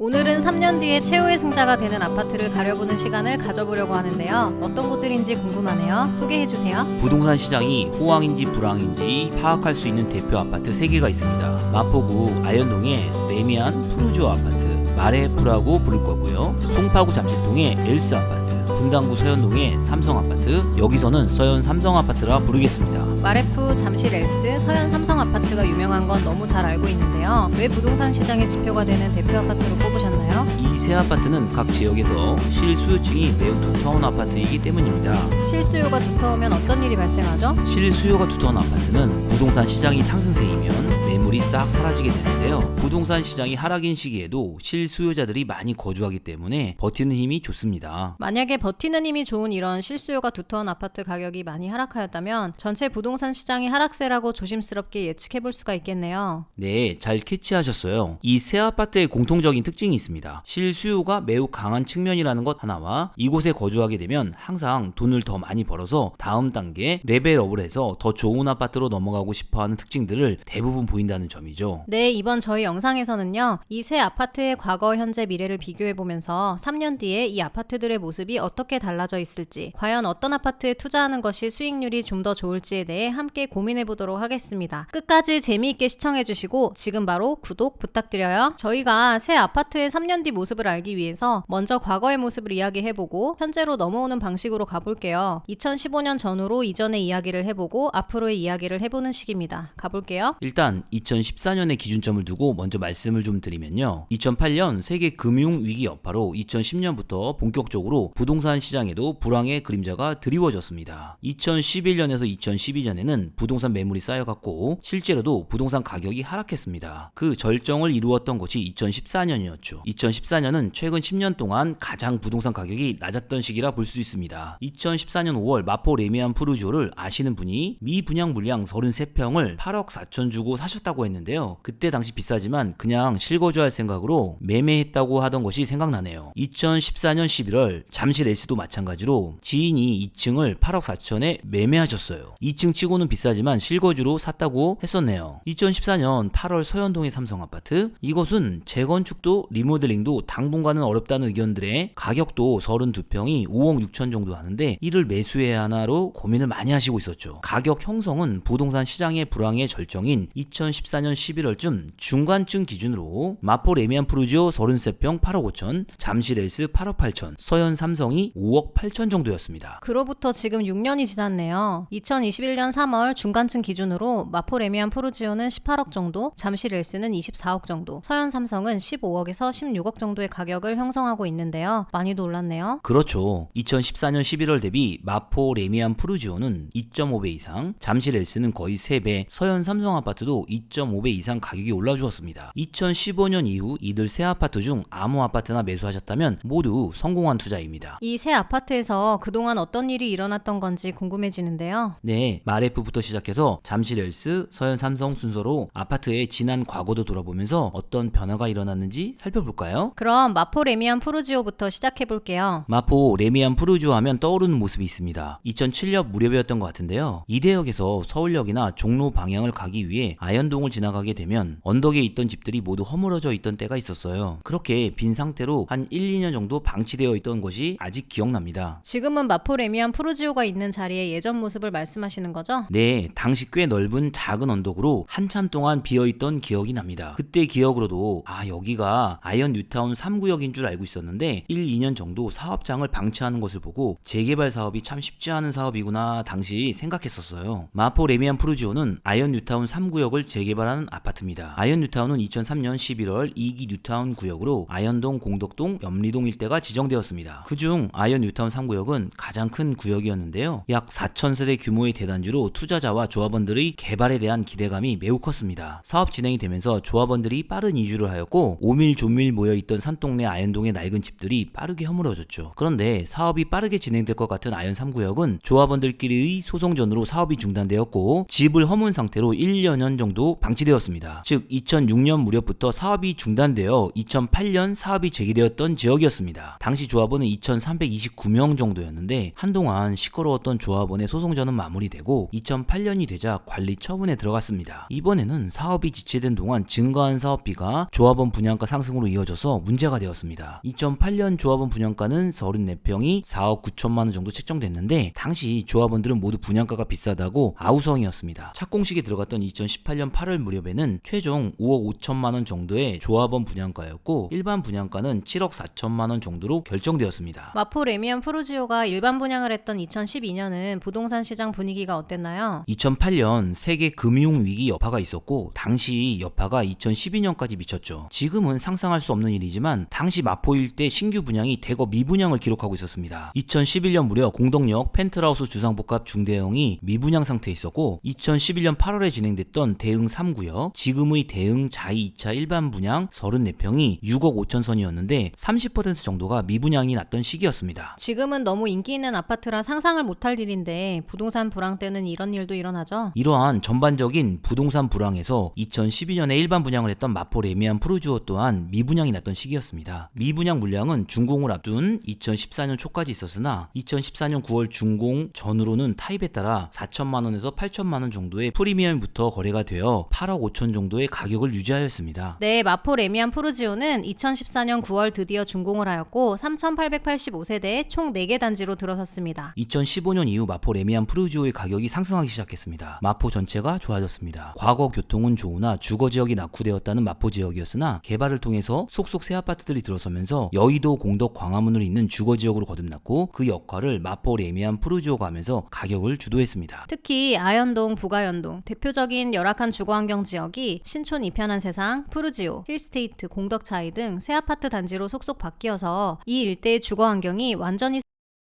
오늘은 3년 뒤에 최후의 승자가 되는 아파트를 가려보는 시간을 가져보려고 하는데요. 어떤 곳들인지 궁금하네요. 소개해주세요. 부동산 시장이 호황인지 불황인지 파악할 수 있는 대표 아파트 3개가 있습니다. 마포구 아현동의 레미안 푸르지오 아파트, 마레프라고 부를 거고요. 송파구 잠실동의 엘스 아파트, 분당구 서현동의 삼성 아파트, 여기서는 서현 삼성 아파트라 부르겠습니다. 마레프, 잠실 엘스, 서현 삼성 아파트가 유명한 건 너무 잘 알고 있는데요. 왜 부동산 시장의 지표가 되는 대표 아파트로 꼽으셨나요? 이 세 아파트는 각 지역에서 실수요층이 매우 두터운 아파트이기 때문입니다. 실수요가 두터우면 어떤 일이 발생하죠? 실수요가 두터운 아파트는 부동산 시장이 상승세이면 매물이 싹 사라지게 되는데요. 부동산 시장이 하락인 시기에도 실수요자들이 많이 거주하기 때문에 버티는 힘이 좋습니다. 만약에 버티는 힘이 좋은 이런 실수요가 두터운 아파트 가격이 많이 하락하였다면 전체 부동산 시장이 하락세라고 조심스럽게 예측해볼 수가 있겠네요. 네, 잘 캐치하셨어요. 이 세 아파트의 공통적인 특징이 있습니다. 실수요가 매우 강한 측면이라는 것 하나와 이곳에 거주하게 되면 항상 돈을 더 많이 벌어서 다음 단계 레벨업을 해서 더 좋은 아파트로 넘어가고 싶어하는 특징들을 대부분 보인다는 점이죠. 네, 이번 저희 영상에서는요. 이 세 아파트의 과거, 현재, 미래를 비교해보면서 3년 뒤에 이 아파트들의 모습이 어떻게 달라져 있을지, 과연 어떤 아파트에 투자하는 것이 수익률이 좀 더 좋을지에 대해 함께 고민해보도록 하겠습니다. 끝까지 재미있게 시청해주시고 지금 바로 구독 부탁드려요. 저희가 새 아파트의 3년 뒤 모습을 알기 위해서 먼저 과거의 모습을 이야기해보고 현재로 넘어오는 방식으로 가볼게요. 2015년 전후로 이전의 이야기를 해보고 앞으로의 이야기를 해보는 식입니다. 가볼게요. 일단 2014년의 기준점을 두고 먼저 말씀을 좀 드리면요. 2008년 세계 금융위기 여파로 2010년부터 본격적으로 부동산 시장에도 불황의 그림자가 드리워졌습니다. 2011년에서 2012년에는 부동산 매물이 쌓여갔고 실제로도 부동산 가격이 하락했습니다. 그 절정을 이루었던 것이 2014년이었죠. 2014년은 최근 10년 동안 가장 부동산 가격이 낮았던 시기라 볼 수 있습니다. 2014년 5월 마포 레미안 푸르지오를 아시는 분이 미분양 물량 33평을 8억 4천 주고 사셨다고 했는데요. 그때 당시 비싸지만 그냥 실거주할 생각으로 매매했다고 하던 것이 생각나네요. 2014년 11월 잠실 S도 마찬가지로 지인이 2층을 8억 4천에 매매하셨어요. 2층 치고는 비싸지만 실거주로 샀다고 했었네요. 2014년 8월 서현동의 삼성 아파트, 이것은 재건축도 리모델링도 당분간은 어렵다는 의견들에 가격도 32평이 5억 6천 정도 하는데 이를 매수해야 하나로 고민을 많이 하시고 있었죠. 가격 형성은 부동산 시장의 불황의 절정인 2014년 11월쯤 중간층 기준으로 마포 레미안 푸르지오 33평 8억 5천, 잠실 엘스 8억 8천, 서현 삼성이 5억 8천 정도였습니다. 그로부터 지금 6년이 지났네요. 2021년 3월 중간층 기준으로 마포 레미안 푸르지오는 18억 정도, 잠실 엘스는 24억 정도, 서현 삼성은 15억에서 16억 정도의 가격을 형성하고 있는데요. 많이도 올랐네요. 그렇죠. 2014년 11월 대비 마포 레미안 푸르지오는 2.5배 이상, 잠실 엘스는 거의 3배, 서현 삼성 아파트도 2.5배 이상 가격이 올라주었습니다. 2015년 이후 이들 세 아파트 중 아무 아파트나 매수하셨다면 모두 성공한 투자입니다. 이 새 아파트에서 그동안 어떤 일이 일어났던 건지 궁금해지는데요. 네, 마레프부터 시작해서 잠실 엘스, 서현 삼성 순서로 아파트의 지난 과거도 돌아보면서 어떤 변화가 일어났는지 살펴볼까요? 그럼 마포 레미안 푸르지오부터 시작해볼게요. 마포 레미안 푸르지오 하면 떠오르는 모습이 있습니다. 2007년 무렵이었던 것 같은데요. 이대역에서 서울역이나 종로 방향을 가기 위해 아현동을 지나가게 되면 언덕에 있던 집들이 모두 허물어져 있던 때가 있었어요. 그렇게 빈 상태로 한 1, 2년 정도 방치되어 있던 것이 아직 기억납니다. 지금은 마포 레미안 푸르지오가 있는 자리에 예전 모습을 말씀하시는 거죠? 네, 당시 꽤 넓은 작은 언덕으로 한참 동안 비어있던 기억이 납니다. 그때 기억으로도 여기가 아현 뉴타운 3구역인 줄 알고 있었는데 1, 2년 정도 사업장을 방치하는 것을 보고 재개발 사업이 참 쉽지 않은 사업이구나 당시 생각했었어요. 마포 레미안 푸르지오는 아현 뉴타운 3구역을 재개발하는 아파트입니다. 아현 뉴타운은 2003년 11월 2기 뉴타운 구역으로 아현동, 공덕동, 염리동 일대가 지정되었습니다. 그중 아현 뉴타운 3구역은 가장 큰 구역이었는데요. 약 4,000세대 규모의 대단지로 투자자와 조합원들의 개발에 대한 기대감이 매우 컸습니다. 사업 진행이 되면서 조합원들이 빠른 이주를 하였고 오밀조밀 모여있던 산동네 아현동의 낡은 집들이 빠르게 허물어졌죠. 그런데 사업이 빠르게 진행될 것 같은 아현 3구역은 조합원들끼리의 소송전으로 사업이 중단되었고 집을 허문 상태로 1여 년 정도 방치되었습니다. 즉 2006년 무렵부터 사업이 중단되어 2008년 사업이 재개되었던 지역이었습니다. 당시 조합원은 2329명 정도였는데 한동안 시끄러웠던 조합원의 소송전은 마무리되고 2008년이 되자 관리 처분에 들어갔습니다. 이번에는 사업이 지체된 동안 증가한 사업비가 조합원 분양가 상승으로 이어져서 문제가 되었습니다. 2008년 조합원 분양가는 34평이 4억 9천만 원 정도 책정됐는데 당시 조합원들은 모두 분양가가 비싸다고 아우성이었습니다. 착공식에 들어갔던 2018년 8월 무렵에는 최종 5억 5천만 원 정도의 조합원 분양가였고 일반 분양가는 7억 4천만 원 정도로 결정되었습니다. 마포 레미안 푸르지오가 일반 분양을 했던 2012년은 부동산 시장 분위기가 어땠나요? 2008년 세계 금융위기 여파가 있었고 당시 여파가 2012년까지 미쳤죠. 지금은 상상할 수 없는 일이지만 당시 마포 일대 신규 분양이 대거 미분양을 기록하고 있었습니다. 2011년 무려 공덕역 펜트하우스 주상복합 중대형이 미분양 상태에 있었고 2011년 8월에 진행됐던 대흥 3구역 지금의 대흥 자이 2차 일반 분양 34평이 6억 5천 선이었는데 30% 정도가 미분양이 났던 시기였습니다. 지금은 너무 인기 있는 아파트라 상상을 못할 일인데 부동산 불황 때는 이런 일도 일어나죠? 이러한 전반적인 부동산 불황에서 2012년에 일반 분양을 했던 마포 레미안 푸르지오 또한 미분양이 났던 시기였습니다. 미분양 물량은 준공을 앞둔 2014년 초까지 있었으나 2014년 9월 준공 전후로는 타입에 따라 4천만 원에서 8천만 원 정도의 프리미엄부터 거래가 되어 8억 5천 정도의 가격을 유지하였습니다. 네, 마포 레미안 푸르지오는 2014년 9월 드디어 준공을 하였고 3,885세대에 총 4개 단지로 들어섰습니다. 2015년 이후 마포 레미안 푸르지오의 가격이 상승하기 시작했습니다. 마포 전체가 좋아졌습니다. 과거 교통은 좋으나 주거지역이 낙후되었다는 마포 지역이었으나 개발을 통해서 속속 새 아파트들이 들어서면서 여의도, 공덕, 광화문을 잇는 주거지역으로 거듭났고 그 역할을 마포 레미안 푸르지오가 하면서 가격을 주도했습니다. 특히 아현동, 북아현동 대표적인 열악한 주거환경 지역이 신촌 이편한 세상, 푸르지오, 힐스테이트, 공덕차이 등 새 아파트 단지로 속속 바뀌어서 이 일대의 주거환경이 완전히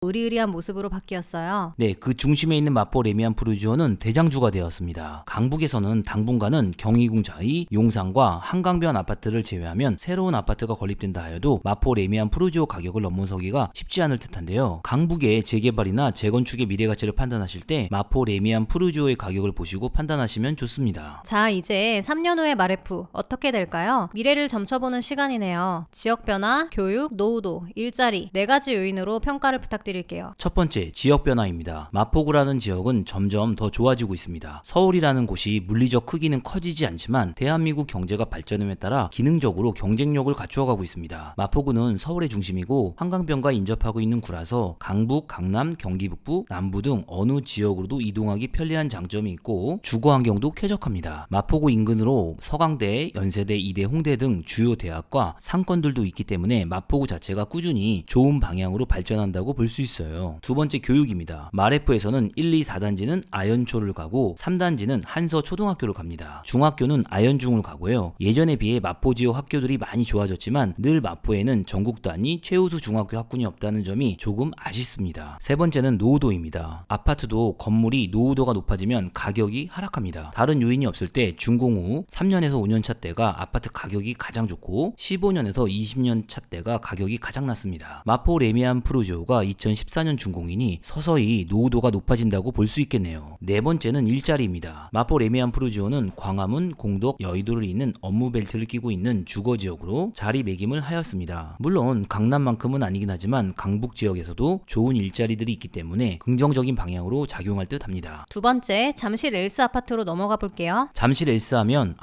으리으리한 모습으로 바뀌었어요. 네, 그 중심에 있는 마포 레미안 푸르지오는 대장주가 되었습니다. 강북에서는 당분간은 경희궁 자이, 용산과 한강변 아파트를 제외하면 새로운 아파트가 건립된다 하여도 마포 레미안 푸르지오 가격을 넘어서기가 쉽지 않을 듯한데요. 강북의 재개발이나 재건축의 미래 가치를 판단하실 때 마포 레미안 푸르지오의 가격을 보시고 판단하시면 좋습니다. 자, 이제 3년 후의 마레프 어떻게 될까요? 미래를 점쳐보는 시간이네요. 지역 변화, 교육, 노후도, 일자리 4가지 요인으로 평가를 부탁드릴게요. 첫 번째, 지역 변화입니다. 마포구라는 지역은 점점 더 좋아지고 있습니다. 서울이라는 곳이 물리적 크기는 커지지 않지만 대한민국 경제가 발전함에 따라 기능적으로 경쟁력을 갖추어가고 있습니다. 마포구는 서울의 중심이고 한강변과 인접하고 있는 구라서 강북, 강남, 경기 북부, 남부 등 어느 지역으로도 이동하기 편리한 장점이 있고 주거 환경도 쾌적합니다. 마포구 인근으로 서강대, 연세대, 이대, 홍대 등 주요 대학과 상권들도 있기 때문에 마포구 자체가 꾸준히 좋은 방향으로 발전한다고 볼 수 있어요. 두 번째, 교육입니다. 마레프에서는 1, 2, 4단지는 아현초를 가고 3단지는 한서초등학교를 갑니다. 중학교는 아현중을 가고요. 예전에 비해 마포지역 학교들이 많이 좋아졌지만 늘 마포에는 전국 단위 최우수 중학교 학군이 없다는 점이 조금 아쉽습니다. 세 번째는 노후도입니다. 아파트도 건물이 노후도가 높아지면 가격이 하락합니다. 다른 요인이 없을 때 준공 후 3년에서 5년 차 때가 아파트 가격이 가장 좋고 15년에서 20년 차 때가 가격이 가장 낮습니다. 마포 레미안 푸르지오가 2014년 준공이니 서서히 노후도가 높아진다고 볼 수 있겠네요. 네 번째는 일자리입니다. 마포 레미안 푸르지오는 광화문, 공덕, 여의도를 잇는 업무 벨트를 끼고 있는 주거지역으로 자리매김을 하였습니다. 물론 강남만큼은 아니긴 하지만 강북 지역에서도 좋은 일자리들이 있기 때문에 긍정적인 방향으로 작용할 듯 합니다. 두 번째, 잠실 엘스 아파트로 넘어가 볼게요. 잠실 엘스 하면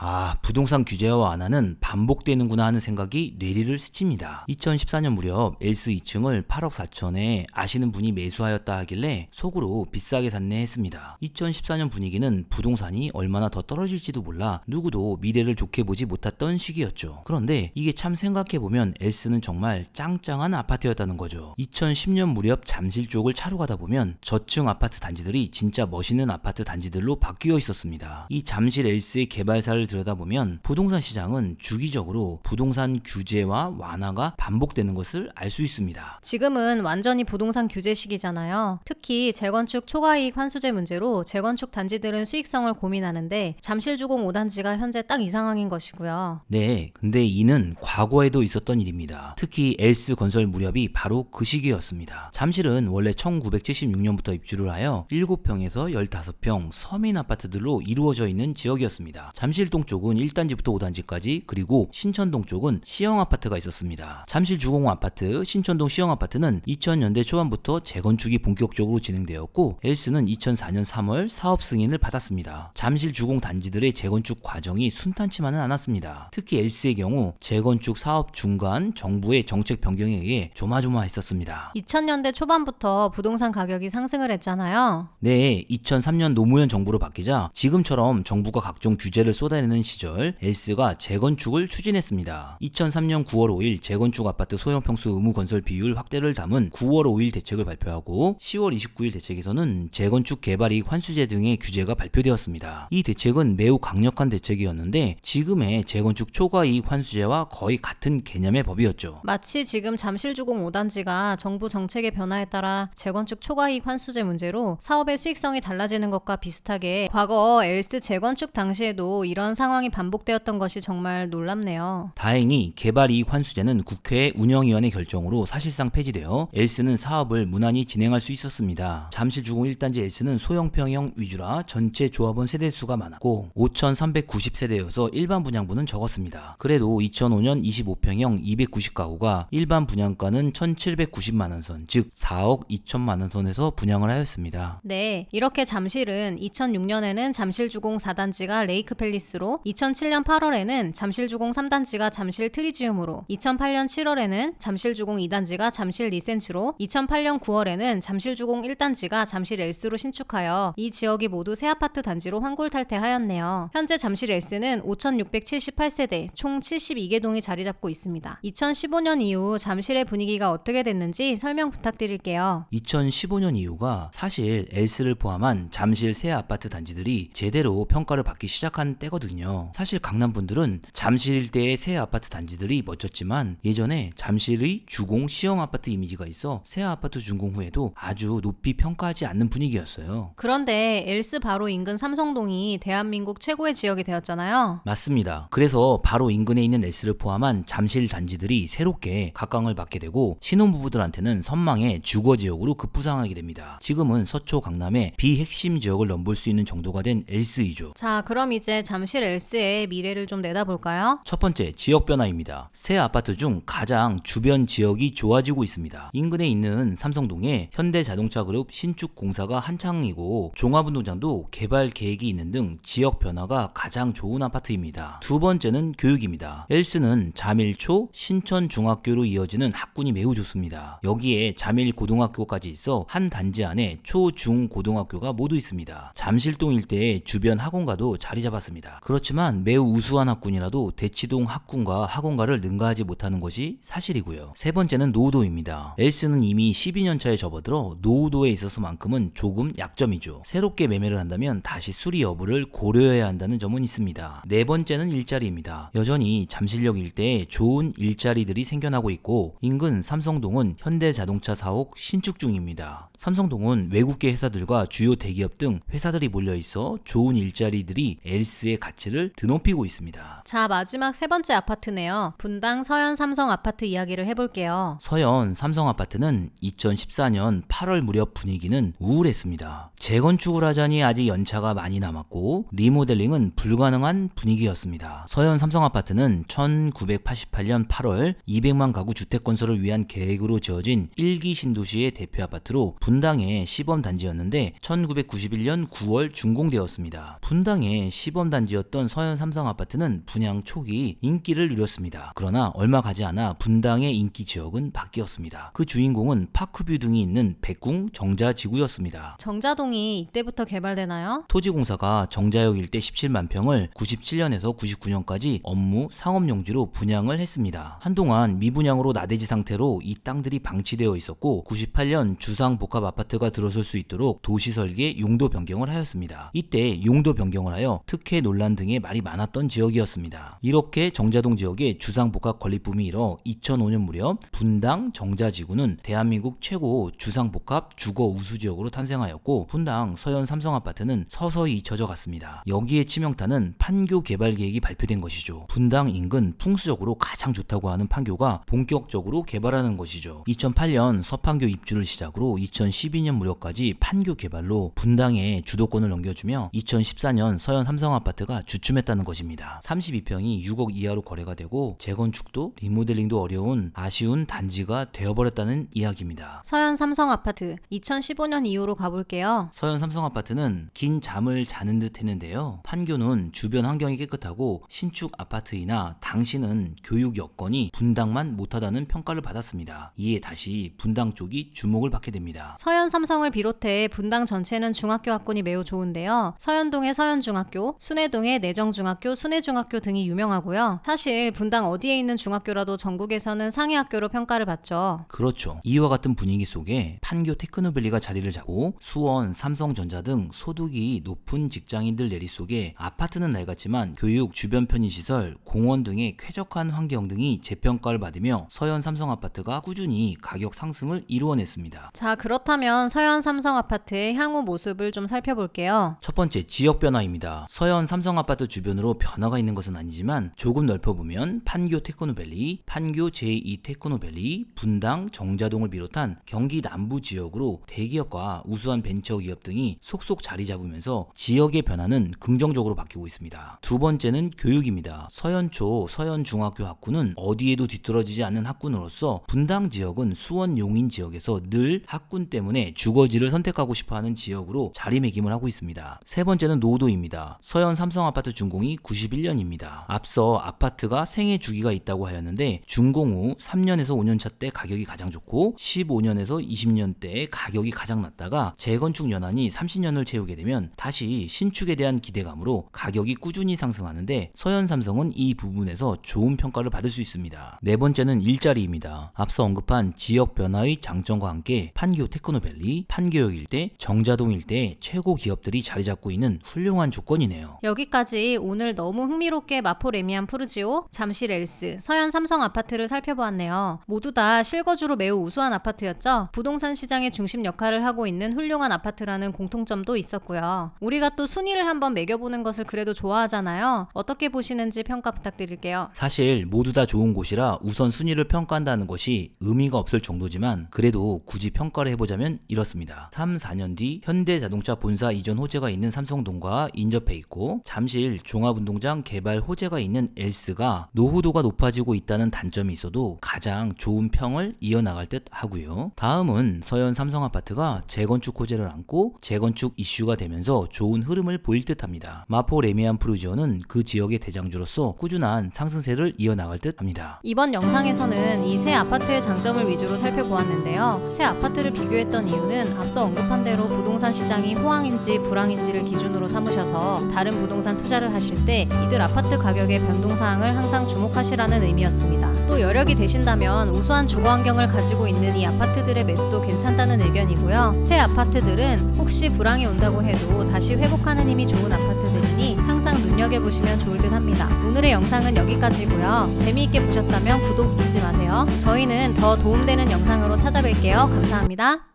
부동산 규제와 완화는 반복되는구나 하는 생각이 뇌리를 스칩니다. 2014년 무렵 엘스 2층을 8억 4천에 아시는 분이 매수하였다 하길래 속으로 비싸게 샀네 했습니다. 2014년 분위기는 부동산이 얼마나 더 떨어질지도 몰라 누구도 미래를 좋게 보지 못했던 시기였죠. 그런데 이게 참 생각해보면 엘스는 정말 짱짱한 아파트였다는 거죠. 2010년 무렵 잠실 쪽을 차로 가다 보면 저층 아파트 단지들이 진짜 멋있는 아파트 단지들로 바뀌어 있었습니다. 이 잠실 엘스의 개발사를 들여다보면 부동산 시장은 주기적으로 부동산 규제와 완화가 반복되는 것을 알 수 있습니다. 지금은 완전히 부동산 부동산 규제 시기잖아요. 특히 재건축 초과이익 환수제 문제로 재건축 단지들은 수익성을 고민하는데 잠실주공 5단지가 현재 딱 이 상황인 것이고요. 네, 근데 이는 과거에도 있었던 일입니다. 특히 엘스 건설 무렵이 바로 그 시기였습니다. 잠실은 원래 1976년부터 입주를 하여 7평에서 15평 서민 아파트들로 이루어져 있는 지역이었습니다. 잠실동 쪽은 1단지부터 5단지까지, 그리고 신천동 쪽은 시형 아파트가 있었습니다. 잠실 주공 아파트, 신천동 시형 아파트는 2000년대 초반부터 재건축이 본격적으로 진행되었고 엘스는 2004년 3월 사업 승인을 받았습니다. 잠실 주공 단지들의 재건축 과정이 순탄치만은 않았습니다. 특히 엘스의 경우 재건축 사업 중간 정부의 정책 변경에 의해 조마조마했었습니다. 2000년대 초반부터 부동산 가격이 상승을 했잖아요. 네, 2003년 노무현 정부로 바뀌자 지금처럼 정부가 각종 규제를 쏟아내는 시절 엘스가 재건축을 추진했습니다. 2003년 9월 5일 재건축 아파트 소형평수 의무 건설 비율 확대를 담은 9월 5일 대책을 발표하고 10월 29일 대책에서는 재건축 개발이익 환수제 등의 규제가 발표되었습니다. 이 대책은 매우 강력한 대책이었는데 지금의 재건축 초과이익 환수제와 거의 같은 개념의 법이었죠. 마치 지금 잠실주공 5단지가 정부 정책의 변화에 따라 재건축 초과이익 환수제 문제로 사업의 수익성이 달라지는 것과 비슷하게 과거 엘스 재건축 당시에도 이런 상황이 반복되었던 것이 정말 놀랍네요. 다행히 개발이익 환수제는 국회 운영위원회 결정으로 사실상 폐지되어 엘스는 사업을 무난히 진행할 수 있었습니다. 잠실주공 1단지 엘스는 소형평형 위주라 전체 조합원 세대수가 많았고 5,390세대여서 일반 분양분은 적었습니다. 그래도 2005년 25평형 290가구가 일반 분양가는 1,790만원 선, 즉 4억 2천만원 선에서 분양을 하였습니다. 네, 이렇게 잠실은 2006년에는 잠실주공 4단지가 레이크 팰리스로, 2007년 8월에는 잠실주공 3단지가 잠실 트리지움으로, 2008년 7월에는 잠실주공 2단지가 잠실 리센츠로, 2008년 9월에는 잠실주공 1단지가 잠실 엘스로 신축하여 이 지역이 모두 새 아파트 단지로 환골탈퇴하였네요. 현재 잠실 엘스는 5,678세대, 총 72개 동이 자리 잡고 있습니다. 2015년 이후 잠실의 분위기가 어떻게 됐는지 설명 부탁드릴게요. 2015년 이후가 사실 엘스를 포함한 잠실 새 아파트 단지들이 제대로 평가를 받기 시작한 때거든요. 사실 강남분들은 잠실 일대의 새 아파트 단지들이 멋졌지만 예전에 잠실의 주공 시형 아파트 이미지가 있어 새 아파트 준공 후에도 아주 높이 평가하지 않는 분위기였어요. 그런데 엘스 바로 인근 삼성동이 대한민국 최고의 지역이 되었잖아요. 맞습니다. 그래서 바로 인근에 있는 엘스를 포함한 잠실 단지들이 새롭게 각광을 받게 되고 신혼부부들한테는 선망의 주거지역으로 급부상하게 됩니다. 지금은 서초 강남의 비핵심 지역을 넘볼 수 있는 정도가 된 엘스이죠. 자, 그럼 이제 잠실 엘스의 미래를 좀 내다볼까요? 첫 번째, 지역 변화입니다. 새 아파트 중 가장 주변 지역이 좋아지고 있습니다. 인근에 있는 삼성동에 현대자동차그룹 신축 공사가 한창이고 종합운동장도 개발 계획이 있는 등 지역 변화가 가장 좋은 아파트입니다. 두 번째는 교육입니다. 엘스는 잠일초 신천중학교로 이어지는 학군이 매우 좋습니다. 여기에 잠일고등학교까지 있어 한 단지 안에 초, 중, 고등학교가 모두 있습니다. 잠실동 일대의 주변 학원가도 자리 잡았습니다. 그렇지만 매우 우수한 학군이라도 대치동 학군과 학원가를 능가하지 못하는 것이 사실이고요. 세 번째는 노후도입니다. 엘스는 이미 12년차에 접어들어 노후도에 있어서만큼은 조금 약점이죠. 새롭게 매매를 한다면 다시 수리 여부를 고려해야 한다는 점은 있습니다. 네 번째는 일자리입니다. 여전히 잠실역 일대에 좋은 일자리들이 생겨나고 있고 인근 삼성동은 현대자동차 사옥 신축 중입니다. 삼성동은 외국계 회사들과 주요 대기업 등 회사들이 몰려있어 좋은 일자리들이 엘스의 가치를 드높이고 있습니다. 자, 마지막 세 번째 아파트네요. 분당 서현 삼성 아파트 이야기를 해볼게요. 서현 삼성 아파트는 2014년 8월 무렵 분위기는 우울했습니다. 재건축을 하자니 아직 연차가 많이 남았고 리모델링은 불가능한 분위기였습니다. 서현 삼성 아파트는 1988년 8월 200만 가구 주택 건설을 위한 계획으로 지어진 1기 신도시의 대표 아파트로 분당의 시범단지였는데 1991년 9월 준공되었습니다. 분당의 시범단지였던 서현 삼성 아파트는 분양 초기 인기를 누렸습니다. 그러나 얼마 가지 않아 분당의 인기 지역은 바뀌었습니다. 그 주인공은 파크뷰 등이 있는 백궁 정자지구였습니다. 정자동이 이때부터 개발되나요? 토지공사가 정자역 일대 17만 평을 97년에서 99년까지 업무 상업용지로 분양을 했습니다. 한동안 미분양으로 나대지 상태로 이 땅들이 방치되어 있었고 98년 주상복합 고급화 아파트가 들어설 수 있도록 도시 설계 용도 변경을 하였습니다. 이때 용도 변경을 하여 특혜 논란 등의 말이 많았던 지역이었습니다. 이렇게 정자동 지역의 주상복합 건립붐이 일어 2005년 무렵 분당 정자지구는 대한민국 최고 주상복합 주거 우수 지역으로 탄생하였고, 분당 서현 삼성아파트는 서서히 잊혀져 갔습니다. 여기에 치명타는 판교 개발 계획이 발표된 것이죠. 분당 인근 풍수적으로 가장 좋다고 하는 판교가 본격적으로 개발하는 것이죠. 2008년 서판교 입주를 시작으로 2012년 무렵까지 판교 개발로 분당에 주도권을 넘겨주며 2014년 서현 삼성아파트가 주춤했다는 것입니다. 32평이 6억 이하로 거래가 되고 재건축도 리모델링도 어려운 아쉬운 단지가 되어버렸다는 이야기입니다. 서현 삼성아파트 2015년 이후로 가볼게요. 서현 삼성아파트는 긴 잠을 자는 듯 했는데요. 판교는 주변 환경이 깨끗하고 신축 아파트이나 당시는 교육 여건이 분당만 못하다는 평가를 받았습니다. 이에 다시 분당 쪽이 주목을 받게 됩니다. 서현 삼성을 비롯해 분당 전체는 중학교 학군이 매우 좋은데요. 서현동의 서현중학교, 순회동의 내정중학교, 순회중학교 등이 유명하고요. 사실 분당 어디에 있는 중학교라도 전국에서는 상위 학교로 평가를 받죠. 그렇죠. 이와 같은 분위기 속에 판교 테크노밸리가 자리를 잡고 수원, 삼성전자 등 소득이 높은 직장인들 내리 속에 아파트는 낡았지만 교육, 주변 편의시설, 공원 등의 쾌적한 환경 등이 재평가를 받으며 서현 삼성아파트가 꾸준히 가격 상승을 이루어냈습니다. 자, 그렇다면 서현 삼성아파트의 향후 모습을 좀 살펴볼게요. 첫 번째, 지역 변화입니다. 서현 삼성아파트 주변으로 변화가 있는 것은 아니지만 조금 넓혀보면 판교 테크노밸리, 판교 제2 테크노밸리, 분당 정자동을 비롯한 경기 남부 지역으로 대기업과 우수한 벤처기업 등이 속속 자리 잡으면서 지역의 변화는 긍정적으로 바뀌고 있습니다. 두 번째는 교육입니다. 서현초, 서현중학교 학군은 어디에도 뒤떨어지지 않는 학군으로서 분당 지역은 수원 용인 지역에서 늘 학군 때문에 주거지를 선택하고 싶어하는 지역으로 자리매김을 하고 있습니다. 세 번째는 노도입니다. 서현 삼성아파트 준공이 91년입니다. 앞서 아파트가 생애 주기가 있다고 하였는데 준공 후 3년에서 5년차 때 가격이 가장 좋고 15년에서 20년 때 가격이 가장 낮다가 재건축 연한이 30년을 채우게 되면 다시 신축에 대한 기대감으로 가격이 꾸준히 상승하는데 서현 삼성은 이 부분에서 좋은 평가를 받을 수 있습니다. 네 번째는 일자리입니다. 앞서 언급한 지역 변화의 장점과 함께 판교 테크노밸리, 판교역 일대, 정자동 일대에 최고 기업들이 자리 잡고 있는 훌륭한 조건이네요. 여기까지 오늘 너무 흥미롭게 마포 레미안 푸르지오, 잠실 엘스, 서현 삼성 아파트를 살펴보았네요. 모두 다 실거주로 매우 우수한 아파트였죠. 부동산 시장의 중심 역할을 하고 있는 훌륭한 아파트라는 공통점도 있었고요. 우리가 또 순위를 한번 매겨보는 것을 그래도 좋아하잖아요. 어떻게 보시는지 평가 부탁드릴게요. 사실 모두 다 좋은 곳이라 우선 순위를 평가한다는 것이 의미가 없을 정도지만 그래도 굳이 평가를 해보자면 이렇습니다. 3, 4년 뒤 현대자동차 본사 이전 호재가 있는 삼성동과 인접해 있고 잠실 종합운동장 개발 호재가 있는 엘스가 노후도가 높아지고 있다는 단점이 있어도 가장 좋은 평을 이어나갈 듯 하고요. 다음은 서현 삼성아파트가 재건축 호재를 안고 재건축 이슈가 되면서 좋은 흐름을 보일 듯 합니다. 마포 레미안 푸르지오는 그 지역의 대장주로서 꾸준한 상승세를 이어나갈 듯 합니다. 이번 영상에서는 이 새 아파트의 장점을 위주로 살펴보았는데요. 새 아파트를 비교했던 이유는 앞서 언급한 대로 부동산 시장이 호황인지 불황인지를 기준으로 삼으셔서 다른 부동산 투자를 하실 때 이들 아파트 가격의 변동사항을 항상 주목하시라는 의미였습니다. 또 여력이 되신다면 우수한 주거 환경을 가지고 있는 이 아파트들의 매수도 괜찮다는 의견이고요. 새 아파트들은 혹시 불황이 온다고 해도 다시 회복하는 힘이 좋은 아파트들이니 항상 눈여겨보시면 좋을 듯 합니다. 오늘의 영상은 여기까지고요. 재미있게 보셨다면 구독 잊지 마세요. 저희는 더 도움되는 영상으로 찾아뵐게요. 감사합니다.